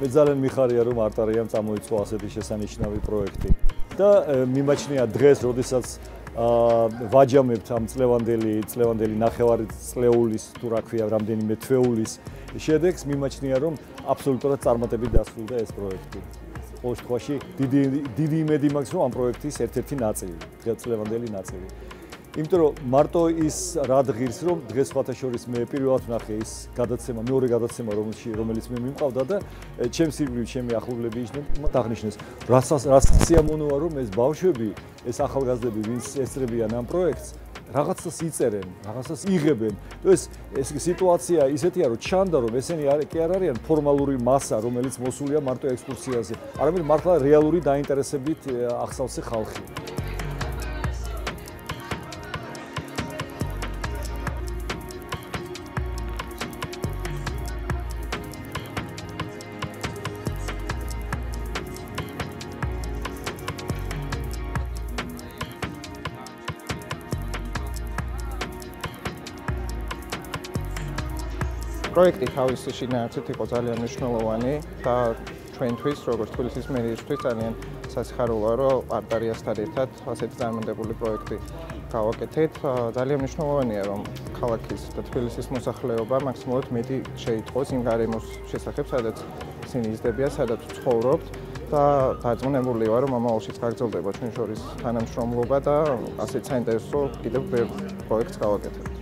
მე ძალიან მიხარია რომ არტარიამ წამოიწყო ასეთი შესანიშნავი პროექტი და მიმაჩნია დღეს როდესაც ვაჯამებთ ამ წლევანდელი ნახევარი წლეულის თუ რა ქვია რამდენიმე თვეულის შედეგს მიმაჩნია რომ აბსოლუტურად წარმატებით დასრულდა ეს პროექტი. ყოველ შემთხვევაში დიდი იმედი მაქვს რომ ამ პროექტის ერთ-ერთი ნაწილი, წლევანდელი ნაწილი. იმიტომ რომ მარტო ის რა ღირს რომ დღეს სხვათა შორის მე პირველად ვნახე ის გადაცემა, მეორე გადაცემა რომელიც მე მიმყავდა და ჩემს ირგვლივ ჩემი ახლობლები იჯდნენ დაღნიშნეს რაც სიამოვნოა რომ ეს ბავშვები, ეს ახალგაზრდები ვინც ესწრებიან ამ პროექტს რაღაცას იწერენ, რაღაცას იღებენ. ეს სიტუაცია ისეთია რომ ჩანდა რომ ესენი კი არ არიან ფორმალური მასა რომელიც მოსულია მარტო ექსკურსიაზე, არამედ მართლა რეალური დაინტერესებით ახსავსე ხალხი. პროექტი თავისი შინაარსით იყო ძალიან მნიშვნელოვანი და ჩვენთვის, როგორც თბილისის მერიისთვის ძალიან სასიხარულოა, რომ არტარიასთან ერთად ასეთი წარმატებული პროექტი გავაკეთეთ. ძალიან მნიშვნელოვანია, რომ ქალაქის და თბილისის მოსახლეობა მაქსიმალურად მეტი შეიტყოს იმ გარემოს შესახებ, სადაც ისინი იზრდებიან, სადაც ცხოვრობთ და დარწმუნებული ვარ, რომ მომავალშიც გაგრძელდება ჩვენ შორის თანამშრომლობა და ასეთ საინტერესო კიდევ ბევრ პროექტს გავაკეთებთ.